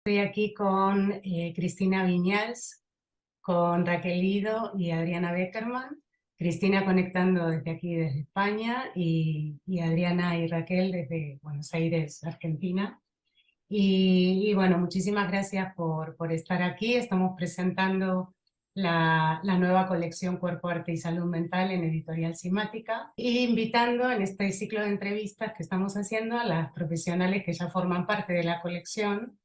Estoy aquí con Cristina Viñals, con Raquel Lido y Adriana Beckerman. Cristina conectando desde aquí, desde España, y Adriana y Raquel desde Buenos Aires, Argentina. Y bueno, muchísimas gracias por estar aquí. Estamos presentando la nueva colección Cuerpo, Arte y Salud Mental en Editorial Simática, y invitando en este ciclo de entrevistas que estamos haciendo a las profesionales que ya forman parte de la colección,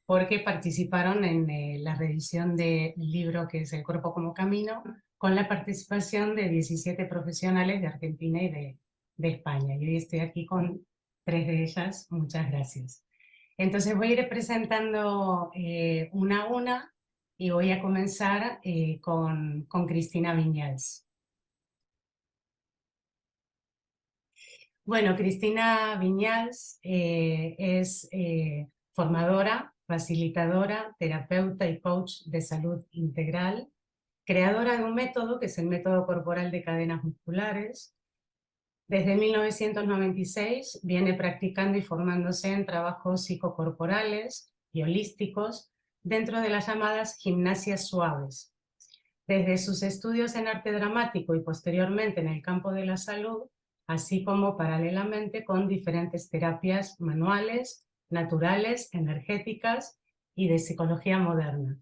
porque participaron en la reedición del libro que es El Cuerpo como Camino, con la participación de 17 profesionales de Argentina y de España. Y hoy estoy aquí con 3 de ellas. Muchas gracias. Entonces voy a ir presentando una a una, y voy a comenzar con Cristina Viñals. Bueno, Cristina Viñals es formadora, facilitadora, terapeuta y coach de salud integral, creadora de un método que es el método corporal de cadenas musculares. Desde 1996 viene practicando y formándose en trabajos psicocorporales y holísticos dentro de las llamadas gimnasias suaves. Desde sus estudios en arte dramático y posteriormente en el campo de la salud, así como paralelamente con diferentes terapias manuales, naturales, energéticas y de psicología moderna.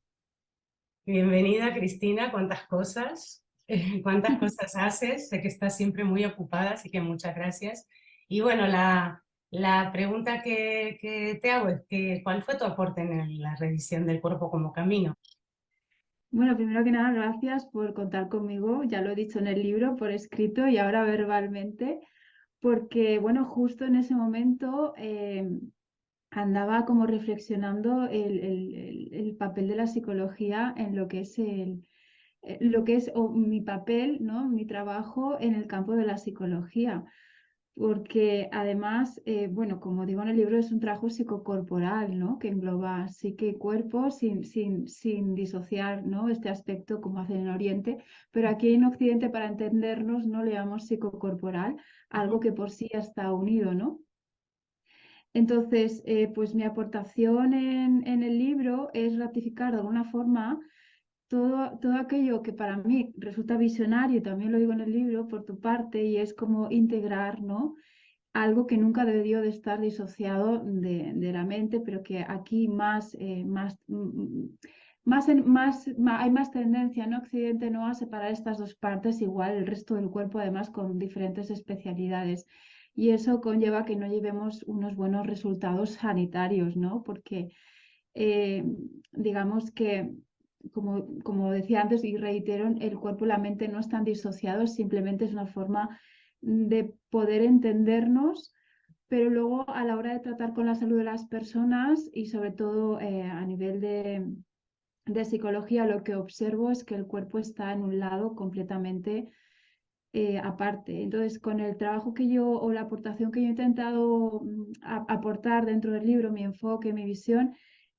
Bienvenida, Cristina. ¿Cuántas cosas? ¿Cuántas cosas haces? Sé que estás siempre muy ocupada, así que muchas gracias. Y bueno, la pregunta que te hago es que, ¿cuál fue tu aporte en la revisión del Cuerpo como Camino? Bueno, primero que nada, gracias por contar conmigo. Ya lo he dicho en el libro, por escrito y ahora verbalmente, porque, bueno, justo en ese momento andaba como reflexionando el papel de la psicología en lo que es mi papel, ¿no? Mi trabajo en el campo de la psicología, porque además, bueno, como digo en el libro, es un trabajo psicocorporal, ¿no? Que engloba psique y cuerpo sin disociar, ¿no? Este aspecto como hacen en Oriente, pero aquí en Occidente, para entendernos, no le llamamos psicocorporal, algo que por sí ya está unido, ¿no? Entonces, pues mi aportación en el libro es ratificar de alguna forma todo aquello que para mí resulta visionario, y también lo digo en el libro por tu parte, y es como integrar, ¿no? Algo que nunca debió de estar disociado de la mente, pero que aquí hay más tendencia en Occidente, ¿no? A separar estas dos partes, igual el resto del cuerpo, además con diferentes especialidades. Y eso conlleva que no llevemos unos buenos resultados sanitarios, ¿no? Porque eh, digamos que, como decía antes y reitero, el cuerpo y la mente no están disociados, simplemente es una forma de poder entendernos, pero luego a la hora de tratar con la salud de las personas y sobre todo a nivel de psicología, lo que observo es que el cuerpo está en un lado completamente aparte. Entonces, con el trabajo que yo o la aportación que yo he intentado aportar dentro del libro, mi enfoque, mi visión,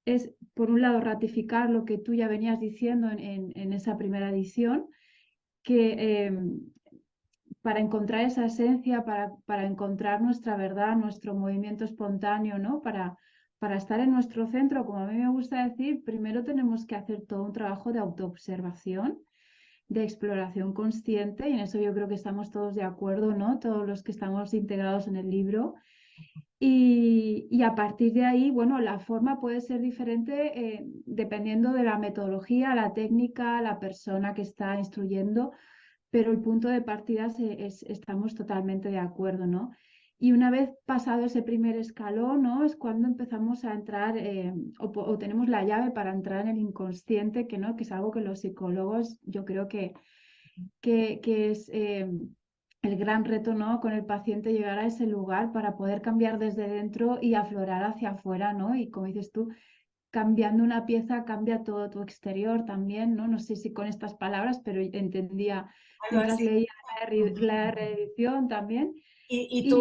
es, por un lado, ratificar lo que tú ya venías diciendo en esa primera edición, que para encontrar esa esencia, para encontrar nuestra verdad, nuestro movimiento espontáneo, ¿no? Para estar en nuestro centro, como a mí me gusta decir, primero tenemos que hacer todo un trabajo de autoobservación, de exploración consciente, y en eso yo creo que estamos todos de acuerdo, ¿no? Todos los que estamos integrados en el libro. Y a partir de ahí, bueno, la forma puede ser diferente dependiendo de la metodología, la técnica, la persona que está instruyendo, pero el punto de partida estamos totalmente de acuerdo, ¿no? Y una vez pasado ese primer escalón, ¿no? Es cuando empezamos a entrar o tenemos la llave para entrar en el inconsciente, que, ¿no? Que es algo que los psicólogos yo creo que es el gran reto, ¿no? Con el paciente, llegar a ese lugar para poder cambiar desde dentro y aflorar hacia afuera, ¿no? Y como dices tú, cambiando una pieza cambia todo tu exterior también, ¿no? No sé si con estas palabras, pero entendía Algo mientras así. leía la reedición también. Y Y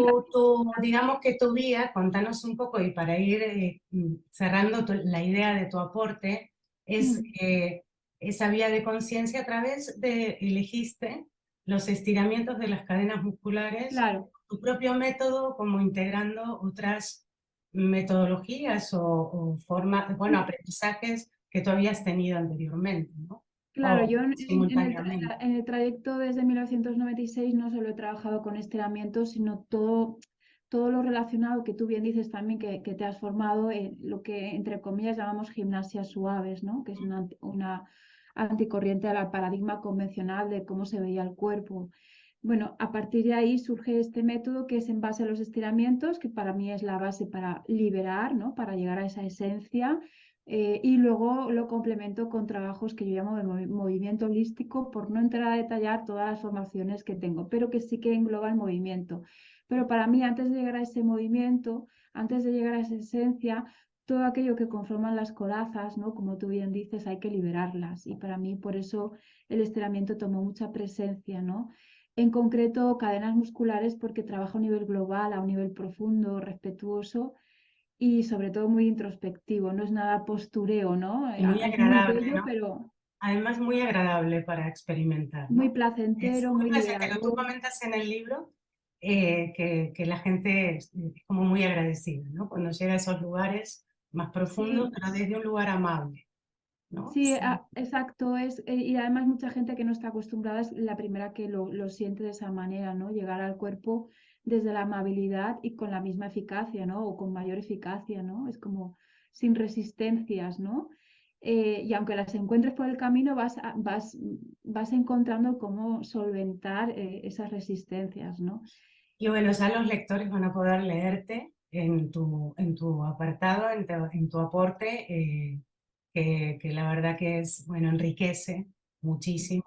digamos que tu vía, contanos un poco, y para ir cerrando la idea de tu aporte, es mm, esa vía de conciencia a través de, elegiste los estiramientos de las cadenas musculares, claro, tu propio método, como integrando otras metodologías o formas, bueno, aprendizajes que tú habías tenido anteriormente, ¿no? Claro, O yo simultáneamente. en el trayecto desde 1996 no solo he trabajado con estiramientos, sino todo lo relacionado que tú bien dices también que te has formado en lo que entre comillas llamamos gimnasias suaves, ¿no? Que es una anticorriente al paradigma convencional de cómo se veía el cuerpo. Bueno, a partir de ahí surge este método que es en base a los estiramientos, que para mí es la base para liberar, ¿no? Para llegar a esa esencia. Y luego lo complemento con trabajos que yo llamo de movimiento holístico, por no entrar a detallar todas las formaciones que tengo, pero que sí que engloba el movimiento. Pero para mí, antes de llegar a ese movimiento, antes de llegar a esa esencia, todo aquello que conforman las corazas, ¿no? Como tú bien dices, hay que liberarlas. Y para mí, por eso el estiramiento tomó mucha presencia, ¿no? En concreto, cadenas musculares, porque trabaja a un nivel global, a un nivel profundo, respetuoso y sobre todo muy introspectivo. No es nada postureo, ¿no? Y muy Es muy agradable, bello, ¿no? pero Además, muy agradable para experimentar, muy ¿no? Es placentero, muy muy placentero. Tú liberador. comentas en el libro que la gente es como muy agradecida, ¿no? Cuando llega a esos lugares más profundos, Sí, pero desde un lugar amable, ¿no? sí, Sí. exacto. Y además mucha gente que no está acostumbrada es la primera que lo siente de esa manera, ¿no? Llegar al cuerpo desde la amabilidad y con la misma eficacia, ¿no? O con mayor eficacia, ¿no? Es como sin resistencias, ¿no? Y aunque las encuentres por el camino, vas encontrando cómo solventar esas resistencias, ¿no? Y bueno, ya los lectores van a poder leerte en tu apartado, en tu aporte, que la verdad que es, bueno, enriquece muchísimo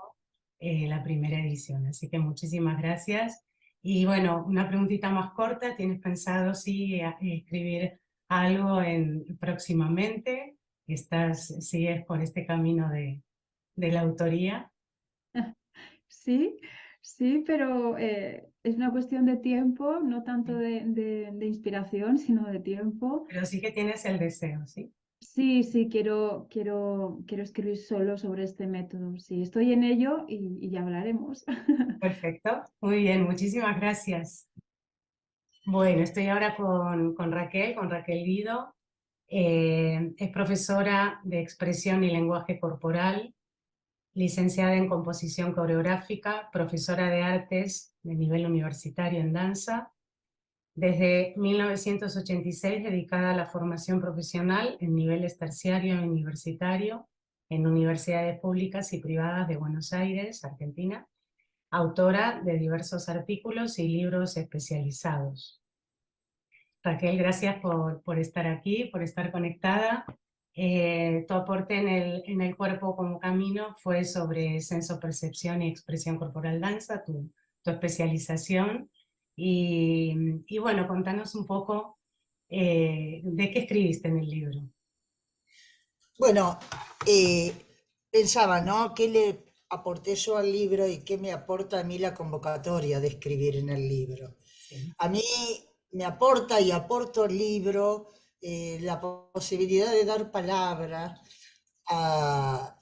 la primera edición. Así que muchísimas gracias. Y bueno, una preguntita más corta, ¿tienes pensado sí escribir algo próximamente? ¿Sigues por este camino de la autoría? Sí, sí, pero es una cuestión de tiempo, no tanto de inspiración, sino de tiempo. Pero sí que tienes el deseo, ¿sí? Sí, sí, quiero escribir solo sobre este método. Sí, estoy en ello y ya hablaremos. Perfecto, muy bien, muchísimas gracias. Bueno, estoy ahora con Raquel Guido. Es profesora de expresión y lenguaje corporal, licenciada en composición coreográfica, profesora de artes de nivel universitario en danza. Desde 1986 dedicada a la formación profesional en niveles terciario y universitario en universidades públicas y privadas de Buenos Aires, Argentina. Autora de diversos artículos y libros especializados. Raquel, gracias por estar aquí, por estar conectada. Tu aporte en el cuerpo como camino fue sobre senso-percepción y expresión corporal danza, tu especialización. Y bueno, contanos un poco de qué escribiste en el libro. Bueno, pensaba, ¿no? ¿Qué le aporté yo al libro y qué me aporta a mí la convocatoria de escribir en el libro? Sí. A mí me aporta y aporto al libro la posibilidad de dar palabra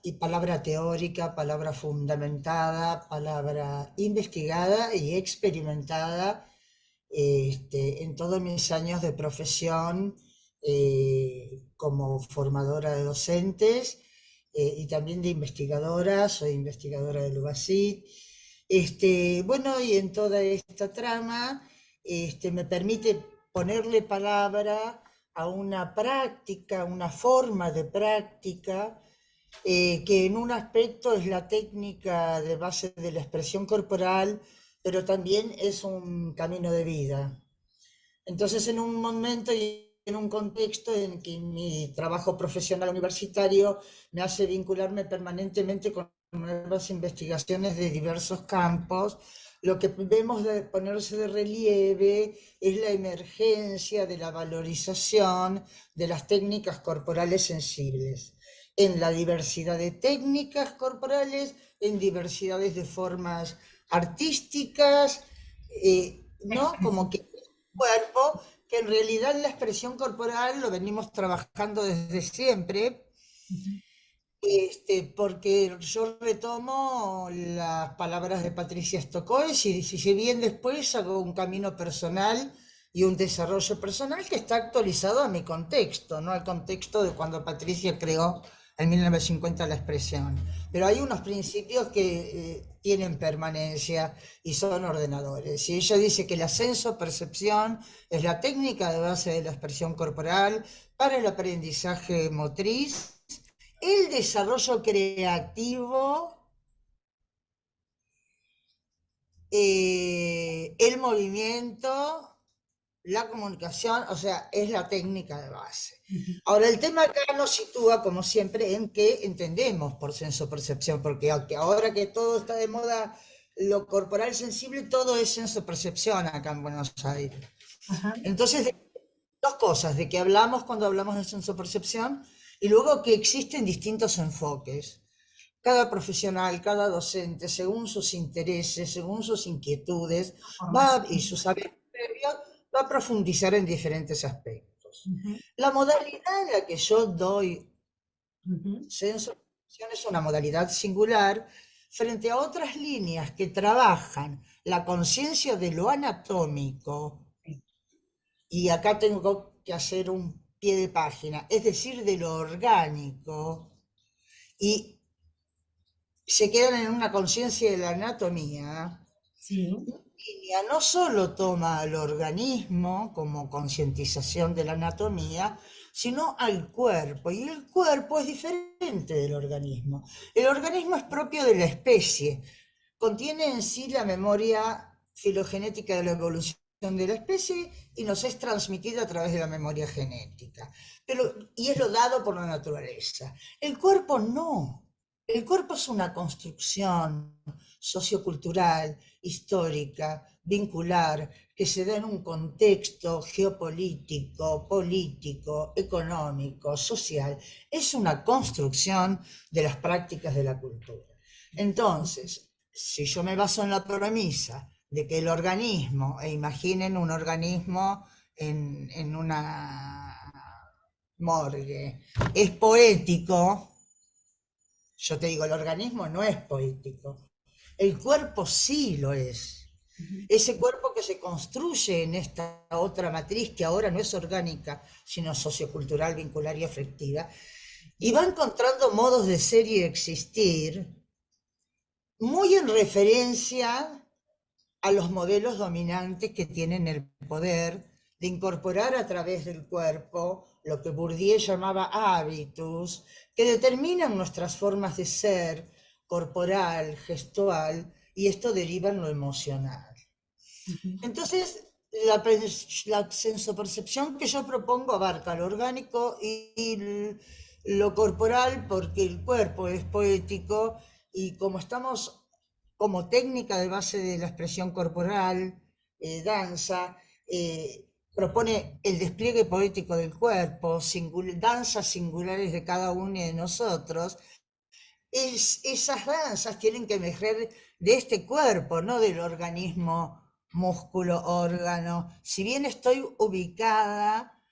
y palabra teórica, palabra fundamentada, palabra investigada y experimentada en todos mis años de profesión como formadora de docentes y también de investigadora, soy investigadora del UBASIT. Bueno, y en toda esta trama me permite ponerle palabra a una práctica, una forma de práctica, que en un aspecto es la técnica de base de la expresión corporal, pero también es un camino de vida. Entonces, en un momento y en un contexto en que mi trabajo profesional universitario me hace vincularme permanentemente con nuevas investigaciones de diversos campos, lo que vemos de ponerse de relieve es la emergencia de la valorización de las técnicas corporales sensibles, en la diversidad de técnicas corporales, en diversidades de formas artísticas, ¿no? Como que cuerpo, que en realidad la expresión corporal lo venimos trabajando desde siempre, porque yo retomo las palabras de Patricia Stokoe, y si bien después hago un camino personal y un desarrollo personal que está actualizado a mi contexto, no al contexto de cuando Patricia creó en 1950 la expresión. Pero hay unos principios que tienen permanencia y son ordenadores. Y ella dice que la senso-percepción es la técnica de base de la expresión corporal para el aprendizaje motriz, el desarrollo creativo, el movimiento, la comunicación, o sea, es la técnica de base. Ahora, el tema acá nos sitúa, como siempre, en qué entendemos por senso-percepción, porque aunque ahora que todo está de moda, lo corporal sensible, todo es senso-percepción acá en Buenos Aires. Ajá. Entonces, dos cosas, de que hablamos cuando hablamos de senso-percepción, y luego que existen distintos enfoques. Cada profesional, cada docente, según sus intereses, según sus inquietudes y sus saberes previos, va a profundizar en diferentes aspectos. La modalidad en la que yo doy senso-percepción es una modalidad singular frente a otras líneas que trabajan la conciencia de lo anatómico, y acá tengo que hacer un pie de página, es decir, de lo orgánico, y se quedan en una conciencia de la anatomía. Sí. Línea no solo toma al organismo como concientización de la anatomía, sino al cuerpo, y el cuerpo es diferente del organismo. El organismo es propio de la especie, contiene en sí la memoria filogenética de la evolución de la especie y nos es transmitida a través de la memoria genética, y es lo dado por la naturaleza. El cuerpo no. El cuerpo es una construcción sociocultural, histórica, vincular, que se da en un contexto geopolítico, político, económico, social. Es una construcción de las prácticas de la cultura. Entonces, si yo me baso en la premisa de que el organismo, e imaginen un organismo en una morgue, es poético, yo te digo, el organismo no es poético, el cuerpo sí lo es. Ese cuerpo que se construye en esta otra matriz que ahora no es orgánica, sino sociocultural, vincular y afectiva, y va encontrando modos de ser y existir muy en referencia a los modelos dominantes que tienen el poder de incorporar a través del cuerpo lo que Bourdieu llamaba hábitos, que determinan nuestras formas de ser, corporal, gestual, y esto deriva en lo emocional. Entonces, la sensopercepción que yo propongo abarca lo orgánico y lo corporal, porque el cuerpo es poético, y como estamos como técnica de base de la expresión corporal, danza, propone el despliegue poético del cuerpo, danzas singulares de cada uno de nosotros. Esas danzas tienen que emerger de este cuerpo, no del organismo, músculo, órgano. Si bien estoy ubicada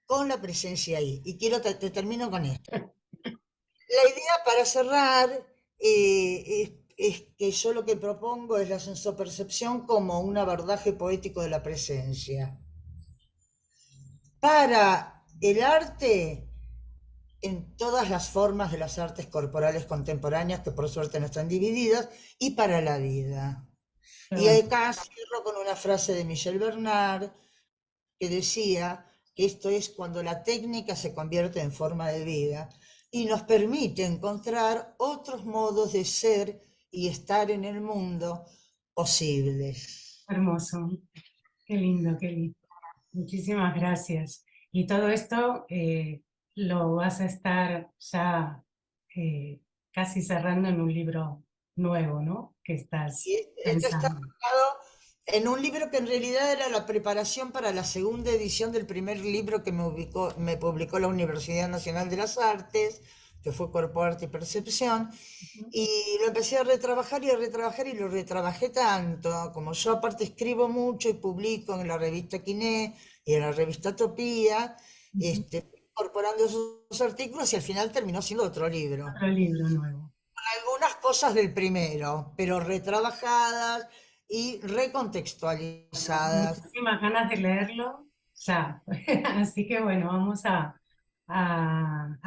con la presencia ahí, y te termino con esto. La idea para cerrar es que yo lo que propongo es la sensopercepción como un abordaje poético de la presencia. Para el arte, en todas las formas de las artes corporales contemporáneas, que por suerte no están divididas, y para la vida. Y acá cierro con una frase de Michel Bernard, que decía que esto es cuando la técnica se convierte en forma de vida y nos permite encontrar otros modos de ser y estar en el mundo posibles. Hermoso. Qué lindo, qué lindo. Muchísimas gracias. Y todo esto lo vas a estar ya casi cerrando en un libro nuevo, ¿no? Que estás Y esto está pensando. basado en un libro que en realidad era la preparación para la segunda edición del primer libro que me publicó la Universidad Nacional de las Artes, que fue Cuerpo, Arte y Percepción, y lo empecé a retrabajar y a retrabajar, y lo retrabajé tanto, como yo aparte escribo mucho y publico en la revista Quiné y en la revista Topía, incorporando esos artículos, y al final terminó siendo otro libro. Otro libro nuevo. Algunas cosas del primero, pero retrabajadas y recontextualizadas. Muchísimas ganas de leerlo ya. Así que bueno, vamos a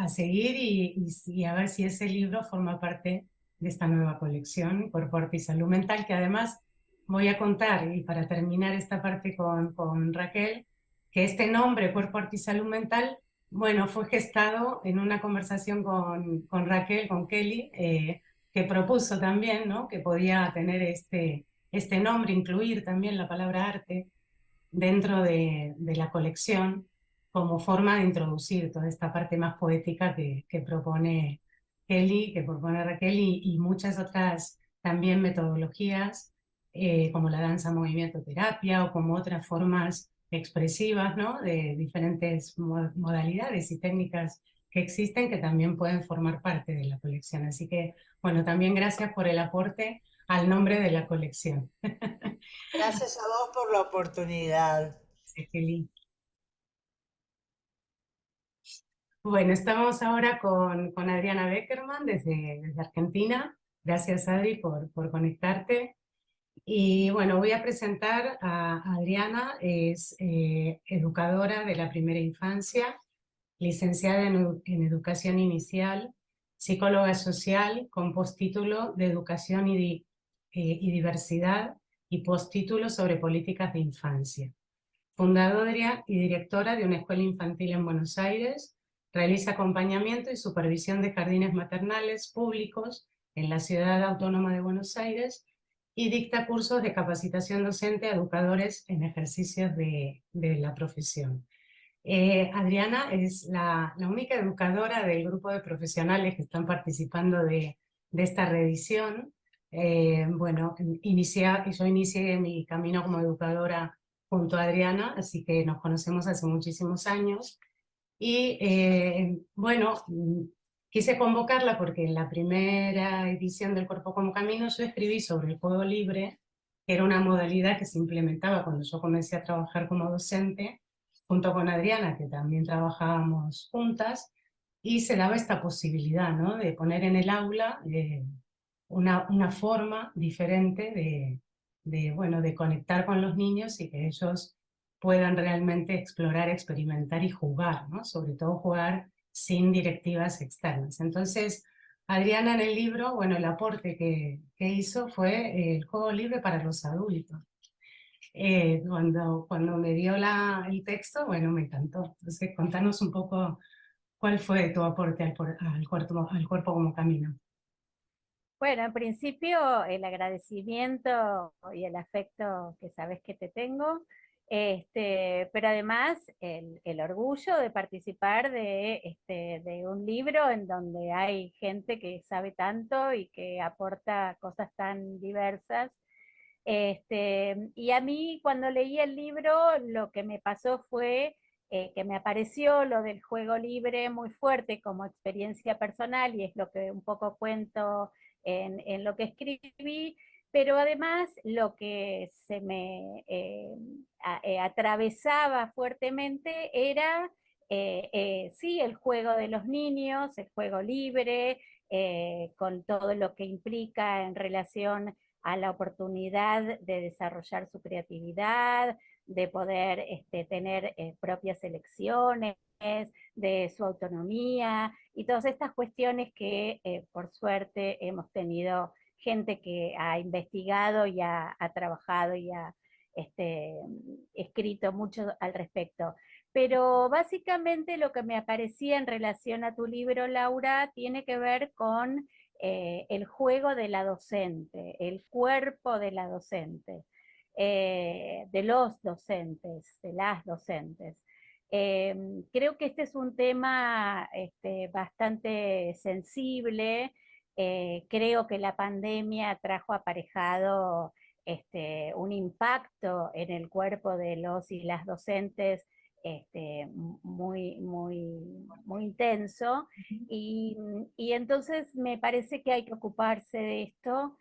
seguir y a ver si ese libro forma parte de esta nueva colección, Cuerpo, Arte y Salud Mental, que además voy a contar, y para terminar esta parte con Raquel, que este nombre, Cuerpo, Arte y Salud Mental, bueno, fue gestado en una conversación con Raquel, con Kelly, que propuso también, ¿no?, que podía tener este nombre, incluir también la palabra arte dentro de la colección como forma de introducir toda esta parte más poética que propone Kelly, que propone Raquel y muchas otras también metodologías como la danza movimiento terapia o como otras formas expresivas, ¿no?, de diferentes modalidades y técnicas que existen que también pueden formar parte de la colección. Así que, bueno, también gracias por el aporte al nombre de la colección. Gracias a vos por la oportunidad. Sí, Kelly. Bueno, estamos ahora con Adriana Beckerman desde Argentina. Gracias, Adri, por conectarte. Y bueno, voy a presentar a Adriana, es educadora de la primera infancia, licenciada en educación inicial, psicóloga social con postítulo de educación y diversidad y postítulo sobre políticas de infancia. Fundadora y directora de una escuela infantil en Buenos Aires, realiza acompañamiento y supervisión de jardines maternales públicos en la Ciudad Autónoma de Buenos Aires y dicta cursos de capacitación docente a educadores en ejercicios de la profesión. Adriana es la única educadora del grupo de profesionales que están participando de esta reedición. Bueno, yo inicié mi camino como educadora junto a Adriana, así que nos conocemos hace muchísimos años. Y bueno, quise convocarla porque en la primera edición del Cuerpo como Camino yo escribí sobre el juego libre, que era una modalidad que se implementaba cuando yo comencé a trabajar como docente, junto con Adriana, que también trabajábamos juntas, y se daba esta posibilidad, ¿no?, de poner en el aula una forma diferente bueno, de conectar con los niños y que ellos puedan realmente explorar, experimentar y jugar, ¿no?, sobre todo jugar sin directivas externas. Entonces, Adriana en el libro, bueno, el aporte que hizo fue el juego libre para los adultos. Cuando me dio el texto, bueno, me encantó. Entonces, contanos un poco cuál fue tu aporte al cuerpo como camino. Bueno, en principio el agradecimiento y el afecto que sabes que te tengo, pero además el orgullo de participar de un libro en donde hay gente que sabe tanto y que aporta cosas tan diversas. Y a mí cuando leí el libro lo que me pasó fue que me apareció lo del juego libre muy fuerte como experiencia personal y es lo que un poco cuento en lo que escribí, pero además lo que se me atravesaba fuertemente era, sí, el juego de los niños, el juego libre, con todo lo que implica en relación a la oportunidad de desarrollar su creatividad, de poder tener propias elecciones, de su autonomía y todas estas cuestiones que por suerte hemos tenido gente que ha investigado y ha trabajado y ha escrito mucho al respecto. Pero básicamente lo que me aparecía en relación a tu libro, Laura, tiene que ver con el juego de la docente, el cuerpo de la docente, de los docentes, de las docentes. Creo que este es un tema bastante sensible. Creo que la pandemia trajo aparejado un impacto en el cuerpo de los y las docentes muy intenso. Y entonces me parece que hay que ocuparse de esto.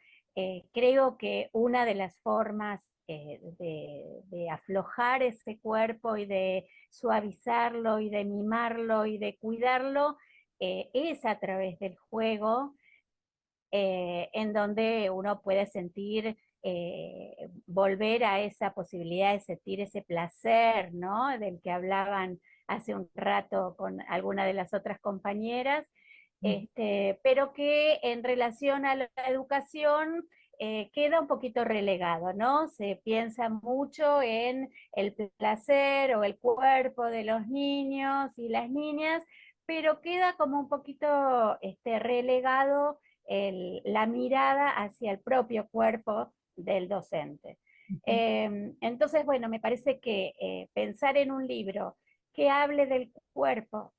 Creo que una de las formas de aflojar ese cuerpo y de suavizarlo y de mimarlo y de cuidarlo es a través del juego, en donde uno puede sentir volver a esa posibilidad de sentir ese placer, ¿no? Del que hablaban hace un rato con alguna de las otras compañeras, pero que en relación a la educación queda un poquito relegado, ¿no? Se piensa mucho en el placer o el cuerpo de los niños y las niñas, pero queda como un poquito relegado la mirada hacia el propio cuerpo del docente. Entonces, bueno, me parece que pensar en un libro que hable del cuerpo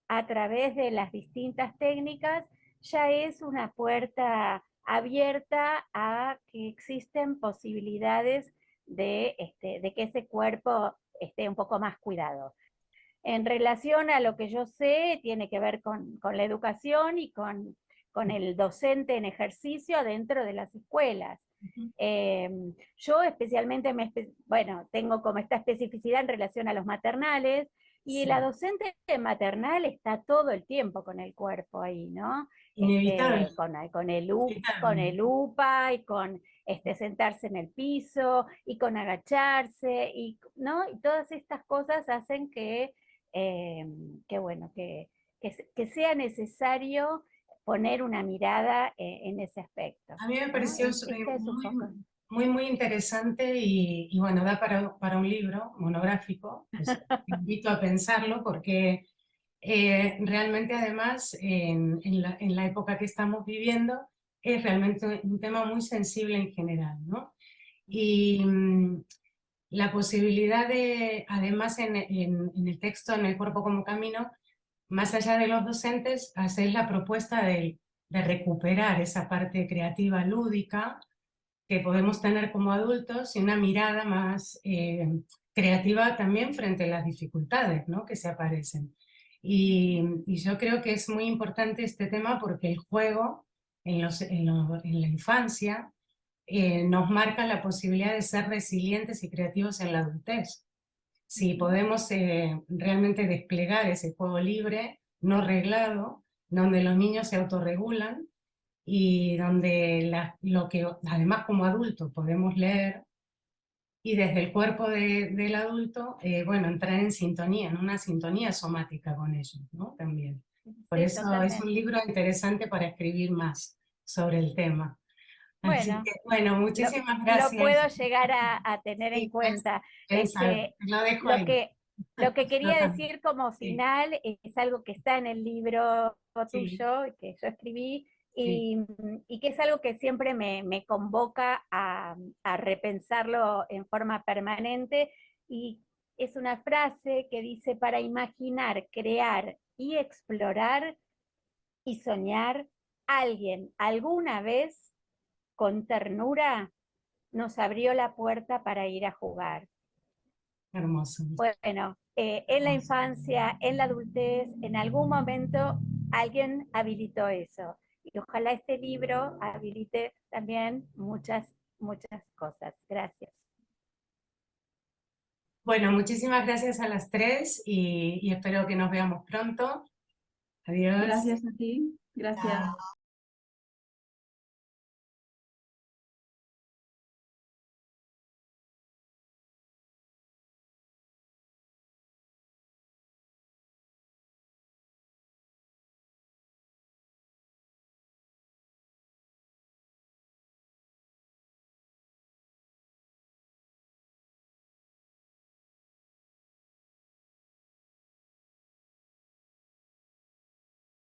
a través de las distintas técnicas ya es una puerta abierta a que existen posibilidades de que ese cuerpo esté un poco más cuidado. En relación a lo que yo sé, tiene que ver con la educación y con el docente en ejercicio dentro de las escuelas. Yo especialmente, tengo como esta especificidad en relación a los maternales, y la docente maternal está todo el tiempo con el cuerpo ahí, ¿no? Inevitable. Con el UPA y con sentarse en el piso y con agacharse, ¿no? Y todas estas cosas hacen que sea necesario poner una mirada en ese aspecto. A mí me ¿no? pareció muy interesante y bueno, da para un libro monográfico. Pues, te invito a pensarlo porque realmente además en la época que estamos viviendo es realmente un tema muy sensible en general, ¿no? Y la posibilidad de, además en el texto, en el cuerpo como camino, más allá de los docentes, hacer la propuesta de recuperar esa parte creativa lúdica que podemos tener como adultos y una mirada más creativa también frente a las dificultades, ¿no?, que se aparecen. Y yo creo que es muy importante este tema porque el juego en la infancia nos marca la posibilidad de ser resilientes y creativos en la adultez. Si podemos realmente desplegar ese juego libre, no reglado, donde los niños se autorregulan y donde lo que además como adulto podemos leer y desde el cuerpo del adulto, bueno, entrar en sintonía, en una sintonía somática con ellos, ¿no? También. Por Sí, eso totalmente. es un libro interesante para escribir más sobre el tema. Así Bueno, que, bueno, muchísimas gracias. Lo puedo llegar a tener en cuenta. Lo dejo ahí. Lo que quería Totalmente. decir como final es algo que está en el libro tuyo, que yo escribí, y que es algo que siempre me convoca a repensarlo en forma permanente, y es una frase que dice: para imaginar, crear y explorar y soñar, alguien alguna vez con ternura nos abrió la puerta para ir a jugar. Hermoso. Bueno, en la infancia, en la adultez, en algún momento alguien habilitó eso. Y ojalá este libro habilite también muchas cosas. Gracias. Bueno, muchísimas gracias a las tres y espero que nos veamos pronto. Adiós. Gracias a ti. Gracias.